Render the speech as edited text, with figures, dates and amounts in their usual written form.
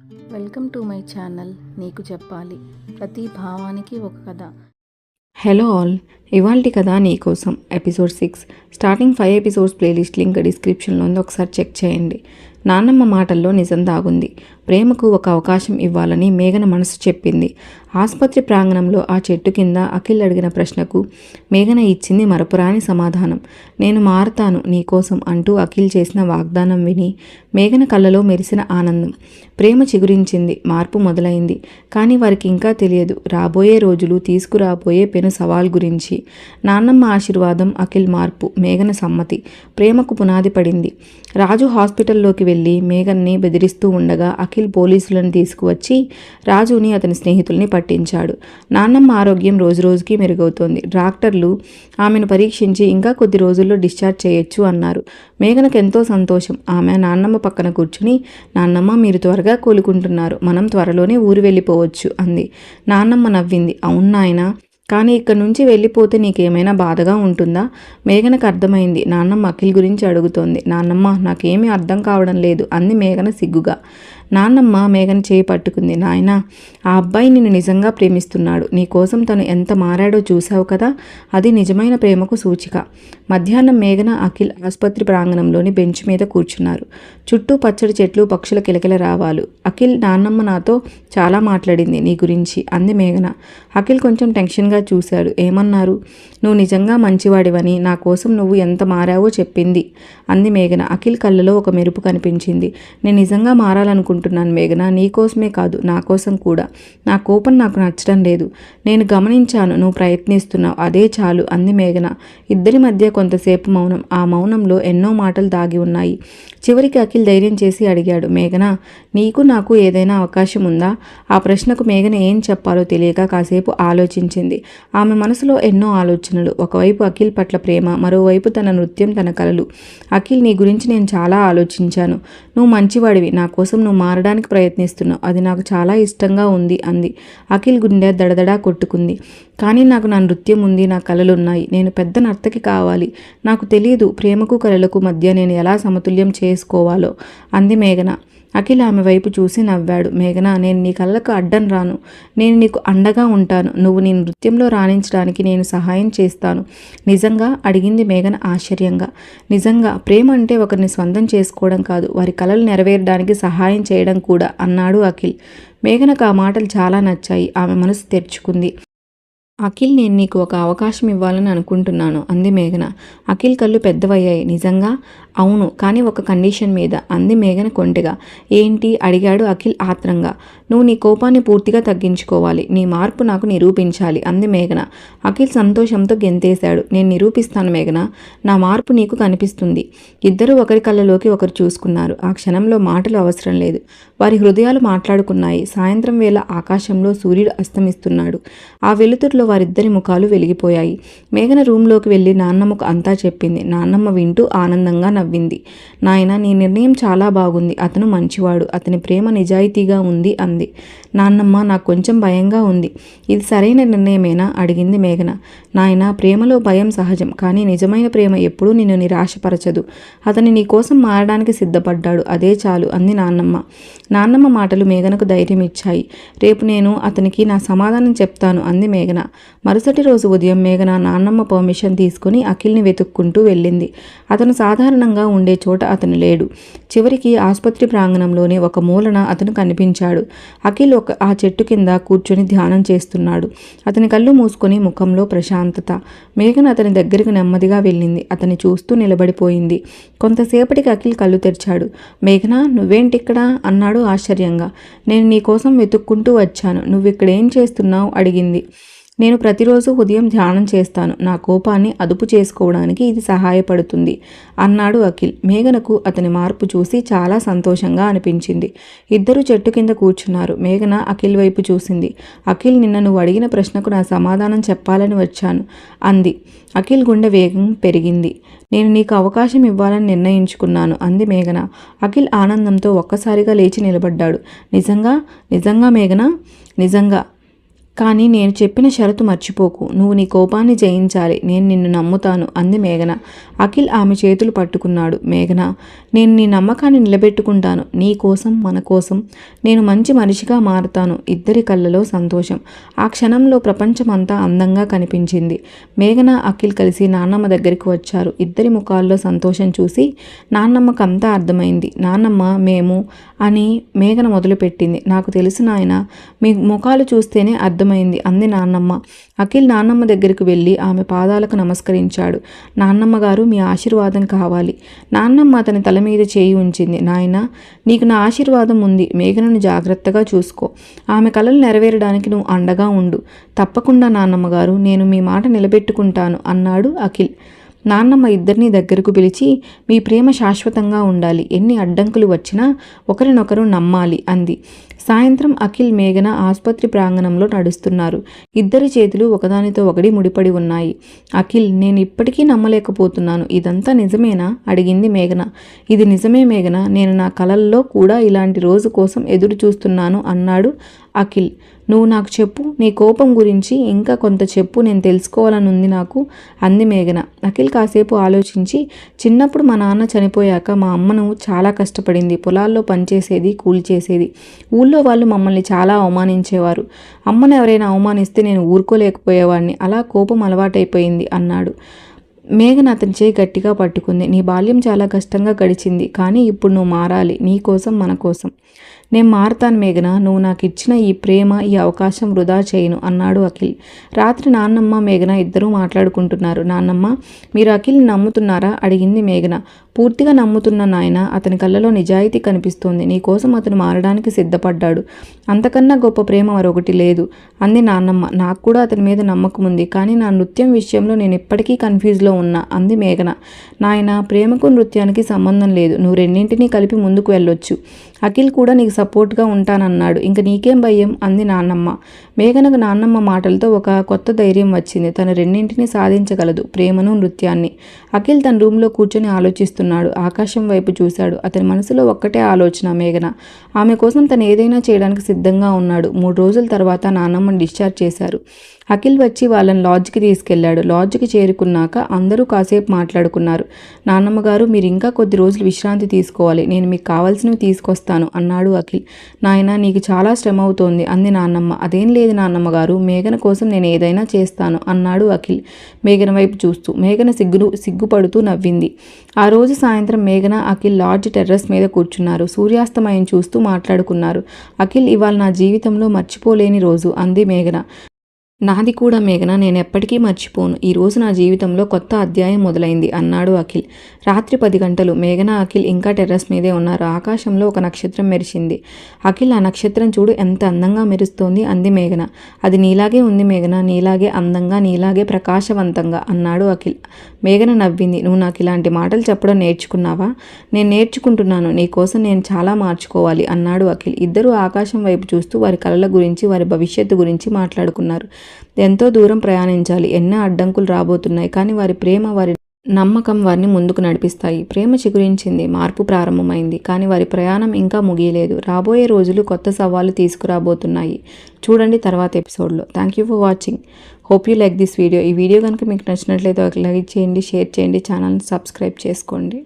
Welcome to my channel. నీకు చెప్పాలి, ప్రతి భావానికి ఒక కథ. హలో ఆల్, ఇవాల్టి కథ నీకోసం episode 6. Starting 5 episodes playlist link డిస్క్రిప్షన్లో ఉంది, ఒకసారి చెక్ చేయండి. నాన్నమ్మ మాటల్లో నిజం దాగుంది. ప్రేమకు ఒక అవకాశం ఇవ్వాలని మేఘన మనసు చెప్పింది. ఆసుపత్రి ప్రాంగణంలో ఆ చెట్టు కింద అఖిల్ అడిగిన ప్రశ్నకు మేఘన ఇచ్చింది మరపురాని సమాధానం. నేను మారతాను నీకోసం అంటూ అఖిల్ చేసిన వాగ్దానం విని మేఘన కళ్ళలో మెరిసిన ఆనందం. ప్రేమ చిగురించింది, మార్పు మొదలైంది. కానీ వారికి ఇంకా తెలియదు రాబోయే రోజులు తీసుకురాబోయే పెను సవాల్ గురించి. నాన్నమ్మ ఆశీర్వాదం, అఖిల్ మార్పు, మేఘన సమ్మతి, ప్రేమకు పునాది పడింది. రాజు హాస్పిటల్లోకి వెళ్ళి మేఘన్ని బెదిరిస్తూ ఉండగా అఖిల్ పోలీసులను తీసుకువచ్చి రాజుని అతని స్నేహితుల్ని పట్టించాడు. నాన్నమ్మ ఆరోగ్యం రోజురోజుకి మెరుగవుతోంది. డాక్టర్లు ఆమెను పరీక్షించి ఇంకా కొద్ది రోజుల్లో డిశ్చార్జ్ చేయొచ్చు అన్నారు. మేఘనకు ఎంతో సంతోషం. ఆమె నాన్నమ్మ పక్కన కూర్చుని, నాన్నమ్మ మీరు త్వరగా కోలుకుంటున్నారు, మనం త్వరలోనే ఊరు వెళ్ళిపోవచ్చు అంది. నాన్నమ్మ నవ్వింది. అవును నాయనా, కానీ ఇక్కడి నుంచి వెళ్ళిపోతే నీకేమైనా బాధగా ఉంటుందా? మేఘనకు అర్థమైంది. నాన్నమ్మ అఖిల్ గురించి అడుగుతోంది. నాన్నమ్మ నాకేమీ అర్థం కావడం లేదు అంది మేఘన సిగ్గుగా. నాన్నమ్మ మేఘన చేయి పట్టుకుంది. నాయనా, ఆ అబ్బాయి నిన్ను నిజంగా ప్రేమిస్తున్నాడు. నీకోసం తను ఎంత మారాడో చూశావు కదా, అది నిజమైన ప్రేమకు సూచిక. మధ్యాహ్నం మేఘన, అఖిల్ ఆసుపత్రి ప్రాంగణంలోని బెంచ్ మీద కూర్చున్నారు. చుట్టూ పచ్చడి చెట్లు, పక్షుల కిలకిల రావాలు. అఖిల్, నాన్నమ్మ నాతో చాలా మాట్లాడింది నీ గురించి అంది మేఘన. అఖిల్ కొంచెం టెన్షన్గా చూశాడు. ఏమన్నారు? నువ్వు నిజంగా మంచివాడివని, నా కోసం నువ్వు ఎంత మారావో చెప్పింది అంది మేఘన. అఖిల్ కళ్ళలో ఒక మెరుపు కనిపించింది. నేను నిజంగా మారాలనుకుంటున్నాను మేఘన, నీకోసమే కాదు నా కోసం కూడా. నా కోపం నాకు నచ్చడం లేదు. నేను గమనించాను నువ్వు ప్రయత్నిస్తున్నావు, అదే చాలు అంది మేఘన. ఇద్దరి మధ్య కొంతసేపు మౌనం. ఆ మౌనంలో ఎన్నో మాటలు దాగి ఉన్నాయి. చివరికి అఖిల్ ధైర్యం చేసి అడిగాడు. మేఘన, నీకు నాకు ఏదైనా అవకాశం ఉందా? ఆ ప్రశ్నకు మేఘన ఏం చెప్పాలో తెలియక కాసేపు ఆలోచించింది. ఆమె మనసులో ఎన్నో ఆలోచనలు. ఒకవైపు అఖిల్ పట్ల ప్రేమ, మరోవైపు తన నృత్యం, తన కలలు. అఖిల్, నీ గురించి నేను చాలా ఆలోచించాను. నువ్వు మంచివాడివి, నా కోసం నువ్వు మారడానికి ప్రయత్నిస్తున్నావు, అది నాకు చాలా ఇష్టంగా ఉంది అంది. అఖిల్ గుండె దడదడా కొట్టుకుంది. కానీ నాకు నా నృత్యం ఉంది, నా కలలున్నాయి, నేను పెద్ద నర్తకి కావాలి. నాకు తెలియదు ప్రేమకు కలలకు మధ్య నేను ఎలా సమతుల్యం చేసుకోవాలో అంది మేఘన. అఖిల్ ఆమె వైపు చూసి నవ్వాడు. మేఘన, నేను నీ కళ్ళకు అడ్డం రాను, నేను నీకు అండగా ఉంటాను. నువ్వు నీ నృత్యంలో రాణించడానికి నేను సహాయం చేస్తాను. నిజంగా అడిగింది మేఘన ఆశ్చర్యంగా. నిజంగా? ప్రేమ అంటే ఒకరిని స్వంతం చేసుకోవడం కాదు, వారి కలలు నెరవేరడానికి సహాయం చేయడం కూడా అన్నాడు అఖిల్. మేఘనకు ఆ మాటలు చాలా నచ్చాయి. ఆమె మనసు తెరుచుకుంది. అఖిల్, నేను నీకు ఒక అవకాశం ఇవ్వాలని అనుకుంటున్నాను అంది మేఘన. అఖిల్ కళ్ళు పెద్దవయ్యాయి. నిజంగా? అవును, కానీ ఒక కండిషన్ మీద అంది మేఘన కొంటెగా. ఏంటి అడిగాడు అఖిల్ ఆత్రంగా. నువ్వు నీ కోపాన్ని పూర్తిగా తగ్గించుకోవాలి, నీ మార్పు నాకు నిరూపించాలి అంది మేఘన. అఖిల్ సంతోషంతో గెంతేశాడు. నేను నిరూపిస్తాను మేఘన, నా మార్పు నీకు కనిపిస్తుంది. ఇద్దరూ ఒకరి కళ్ళలోకి ఒకరు చూసుకున్నారు. ఆ క్షణంలో మాటలు అవసరం లేదు, వారి హృదయాలు మాట్లాడుకున్నాయి. సాయంత్రం వేళ ఆకాశంలో సూర్యుడు అస్తమిస్తున్నాడు. ఆ వెలుతురులో వారిద్దరి ముఖాలు వెలిగిపోయాయి. మేఘన రూంలోకి వెళ్ళి నాన్నమ్మకు అంతా చెప్పింది. నాన్నమ్మ వింటూ ఆనందంగా నవ్వింది. నాయన, నీ నిర్ణయం చాలా బాగుంది, అతను మంచివాడు, అతని ప్రేమ నిజాయితీగా ఉంది అంది. నాన్నమ్మ, నాకు కొంచెం భయంగా ఉంది, ఇది సరైన నిర్ణయమేనా అడిగింది మేఘన. నాయన, ప్రేమలో భయం సహజం, కానీ నిజమైన ప్రేమ ఎప్పుడూ నిన్ను నిరాశపరచదు. అతని నీ కోసం మారడానికి సిద్ధపడ్డాడు, అదే చాలు అంది నాన్నమ్మ. నాన్నమ్మ మాటలు మేఘనకు ధైర్యం ఇచ్చాయి. రేపు నేను అతనికి నా సమాధానం చెప్తాను అంది మేఘన. మరుసటి రోజు ఉదయం మేఘన నాన్నమ్మ పర్మిషన్ తీసుకుని అఖిల్ని వెతుక్కుంటూ వెళ్ళింది. అతను సాధారణంగా ఉండే చోట అతను లేడు. చివరికి ఆసుపత్రి ప్రాంగణంలోని ఒక మూలన అతను కనిపించాడు. అఖిల్ ఆ చెట్టు కింద కూర్చొని ధ్యానం చేస్తున్నాడు. అతని కళ్ళు మూసుకొని ముఖంలో ప్రశాంతత. మేఘన అతని దగ్గరికి నెమ్మదిగా వెళ్ళింది. అతన్ని చూస్తూ నిలబడిపోయింది. కొంతసేపటికి అఖిల్ కళ్ళు తెరిచాడు. మేఘన, నువ్వేంటిక్కడ అన్నాడు ఆశ్చర్యంగా. నేను నీ కోసం వెతుక్కుంటూ వచ్చాను, నువ్విక్కడేం చేస్తున్నావు అడిగింది. నేను ప్రతిరోజు ఉదయం ధ్యానం చేస్తాను, నా కోపాన్ని అదుపు చేసుకోవడానికి ఇది సహాయపడుతుంది అన్నాడు అఖిల్. మేఘనకు అతని మార్పు చూసి చాలా సంతోషంగా అనిపించింది. ఇద్దరు చెట్టు కింద కూర్చున్నారు. మేఘన అఖిల్ వైపు చూసింది. అఖిల్, నిన్న నువ్వు అడిగిన ప్రశ్నకు నా సమాధానం చెప్పాలని వచ్చాను అంది. అఖిల్ గుండె వేగం పెరిగింది. నేను నీకు అవకాశం ఇవ్వాలని నిర్ణయించుకున్నాను అంది మేఘన. అఖిల్ ఆనందంతో ఒక్కసారిగా లేచి నిలబడ్డాడు. నిజంగా? నిజంగా మేఘన? నిజంగా. కానీ నేను చెప్పిన షరతు మర్చిపోకు. నువ్వు నీ కోపాన్ని జయించాలి. నేను నిన్ను నమ్ముతాను అంది మేఘన. అఖిల్ ఆమె చేతులు పట్టుకున్నాడు. మేఘన, నేను నీ నమ్మకాన్ని నిలబెట్టుకుంటాను. నీ కోసం, మన కోసం నేను మంచి మనిషిగా మారుతాను. ఇద్దరి కళ్ళలో సంతోషం. ఆ క్షణంలో ప్రపంచమంతా అందంగా కనిపించింది. మేఘన, అఖిల్ కలిసి నాన్నమ్మ దగ్గరికి వచ్చారు. ఇద్దరి ముఖాల్లో సంతోషం చూసి నాన్నమ్మకంతా అర్థమైంది. నాన్నమ్మ, మేము అని మేఘన మొదలుపెట్టింది. నాకు తెలుసు నాయన, మీ ముఖాలు చూస్తేనే అర్థమైంది అంది నాన్నమ్మ. అఖిల్ నాన్నమ్మ దగ్గరికి వెళ్ళి ఆమె పాదాలకు నమస్కరించాడు. నాన్నమ్మ గారు, మీ ఆశీర్వాదం కావాలి. నాన్నమ్మ అతని తల మీద చేయి ఉంచింది. నాయనా, నీకు నా ఆశీర్వాదం ఉంది. మేఘనను జాగ్రత్తగా చూసుకో. ఆమె కలలు నెరవేరడానికి నువ్వు అండగా ఉండు. తప్పకుండా నాన్నమ్మ గారు, నేను మీ మాట నిలబెట్టుకుంటాను అన్నాడు అఖిల్. నాన్నమ్మ ఇద్దరినీ దగ్గరకు పిలిచి, మీ ప్రేమ శాశ్వతంగా ఉండాలి. ఎన్ని అడ్డంకులు వచ్చినా ఒకరినొకరు నమ్మాలి అంది. సాయంత్రం అఖిల్, మేఘన ఆసుపత్రి ప్రాంగణంలో నడుస్తున్నారు. ఇద్దరి చేతులు ఒకదానితో ఒకటి ముడిపడి ఉన్నాయి. అఖిల్, నేను ఇప్పటికీ నమ్మలేకపోతున్నాను. ఇదంతా నిజమేనా అడిగింది మేఘన. ఇది నిజమే మేఘన. నేను నా కలల్లో కూడా ఇలాంటి రోజు కోసం ఎదురు చూస్తున్నాను అన్నాడు అఖిల్. నువ్వు నాకు చెప్పు, నీ కోపం గురించి ఇంకా కొంత చెప్పు, నేను తెలుసుకోవాలని ఉంది నాకు అంది మేఘన. అఖిల్ కాసేపు ఆలోచించి, చిన్నప్పుడు మా నాన్న చనిపోయాక మా అమ్మను చాలా కష్టపడింది. పొలాల్లో పనిచేసేది, కూలి చేసేది. ఊళ్ళో వాళ్ళు మమ్మల్ని చాలా అవమానించేవారు. అమ్మను ఎవరైనా అవమానిస్తే నేను ఊరుకోలేకపోయేవాడిని. అలా కోపం అలవాటైపోయింది అన్నాడు. మేఘన అతని చేయి గట్టిగా పట్టుకుంది. నీ బాల్యం చాలా కష్టంగా గడిచింది, కానీ ఇప్పుడు నువ్వు మారాలి. నీ కోసం, మన కోసం. నేను మారుతాను మేఘన. నువ్వు నాకు ఇచ్చిన ఈ ప్రేమ, ఈ అవకాశం వృధా చేయను అన్నాడు అఖిల్. రాత్రి నాన్నమ్మ, మేఘన ఇద్దరూ మాట్లాడుకుంటున్నారు. నాన్నమ్మ, మీరు అఖిల్ని నమ్ముతున్నారా అడిగింది మేఘన. పూర్తిగా నమ్ముతున్న నాయన. అతని కళ్ళలో నిజాయితీ కనిపిస్తోంది. నీ కోసం అతను మారడానికి సిద్ధపడ్డాడు. అంతకన్నా గొప్ప ప్రేమ మరొకటి లేదు అంది నాన్నమ్మ. నాకు కూడా అతని మీద నమ్మకం ఉంది, కానీ నా నృత్యం విషయంలో నేను ఇప్పటికీ కన్ఫ్యూజ్లో ఉన్నా అంది మేఘన. నాయన, ప్రేమకు నృత్యానికి సంబంధం లేదు. నువ్వు రెండింటినీ కలిపి ముందుకు వెళ్ళొచ్చు. అఖిల్ కూడా నీకు సపోర్ట్గా ఉంటానన్నాడు. ఇంక నీకేం భయం అంది నాన్నమ్మ. మేఘనకు నాన్నమ్మ మాటలతో ఒక కొత్త ధైర్యం వచ్చింది. తను రెండింటినీ సాధించగలదు, ప్రేమను, నృత్యాన్ని. అఖిల్ తన రూమ్లో కూర్చొని ఆలోచిస్తున్నాడు. ఆకాశం వైపు చూశాడు. అతని మనసులో ఒక్కటే ఆలోచన, మేఘన. ఆమె కోసం తను ఏదైనా చేయడానికి సిద్ధంగా ఉన్నాడు. 3 రోజుల తర్వాత నాన్నమ్మని డిశ్చార్జ్ చేశారు. అఖిల్ వచ్చి వాళ్ళని లాడ్జ్కి తీసుకెళ్లాడు. లాడ్జ్కి చేరుకున్నాక అందరూ కాసేపు మాట్లాడుకున్నారు. నాన్నమ్మ గారు, మీరు ఇంకా కొద్ది రోజులు విశ్రాంతి తీసుకోవాలి. నేను మీకు కావాల్సినవి తీసుకొస్తాను అన్నాడు అఖిల్. నాయన, నీకు చాలా శ్రమ అవుతోంది అంది నాన్నమ్మ. అదేం లేదు నాన్నమ్మ గారు, మేఘన కోసం నేను ఏదైనా చేస్తాను అన్నాడు అఖిల్ మేఘన వైపు చూస్తూ. మేఘన సిగ్గుపడుతూ నవ్వింది. ఆ రోజు సాయంత్రం మేఘన, అఖిల్ లాడ్జ్ టెర్రస్ మీద కూర్చున్నారు. సూర్యాస్తమయం చూస్తూ మాట్లాడుకున్నారు. అఖిల్, ఇవాళ నా జీవితంలో మర్చిపోలేని రోజు అంది మేఘన. నాది కూడా మేఘన, నేను ఎప్పటికీ మర్చిపోను. ఈరోజు నా జీవితంలో కొత్త అధ్యాయం మొదలైంది అన్నాడు అఖిల్. రాత్రి 10 గంటలు. మేఘన, అఖిల్ ఇంకా టెర్రస్ మీదే ఉన్నారు. ఆకాశంలో ఒక నక్షత్రం మెరిసింది. అఖిల్, ఆ నక్షత్రం చూడు, ఎంత అందంగా మెరుస్తోంది అంది మేఘన. అది నీలాగే ఉంది మేఘన, నీలాగే అందంగా, నీలాగే ప్రకాశవంతంగా అన్నాడు అఖిల్. మేఘన నవ్వింది. నువ్వు నాకు ఇలాంటి మాటలు చెప్పడం నేర్చుకున్నావా? నేను నేర్చుకుంటున్నాను. నీ కోసం నేను చాలా మార్చుకోవాలి అన్నాడు అఖిల్. ఇద్దరూ ఆకాశం వైపు చూస్తూ వారి కలల గురించి, వారి భవిష్యత్తు గురించి మాట్లాడుకున్నారు. ఎంతో దూరం ప్రయాణించాలి. ఎన్నో అడ్డంకులు రాబోతున్నాయి, కానీ వారి ప్రేమ, వారి నమ్మకం వారిని ముందుకు నడిపిస్తాయి. ప్రేమ చిగురించింది, మార్పు ప్రారంభమైంది, కానీ వారి ప్రయాణం ఇంకా ముగియలేదు. రాబోయే రోజులు కొత్త సవాళ్లు తీసుకురాబోతున్నాయి. చూడండి తర్వాత ఎపిసోడ్లో. Thank you for watching. Hope you like this video. ఈ వీడియో కనుక మీకు నచ్చినట్లయితే ఒక లైక్ చేయండి, షేర్ చేయండి, ఛానల్ని సబ్స్క్రైబ్ చేసుకోండి.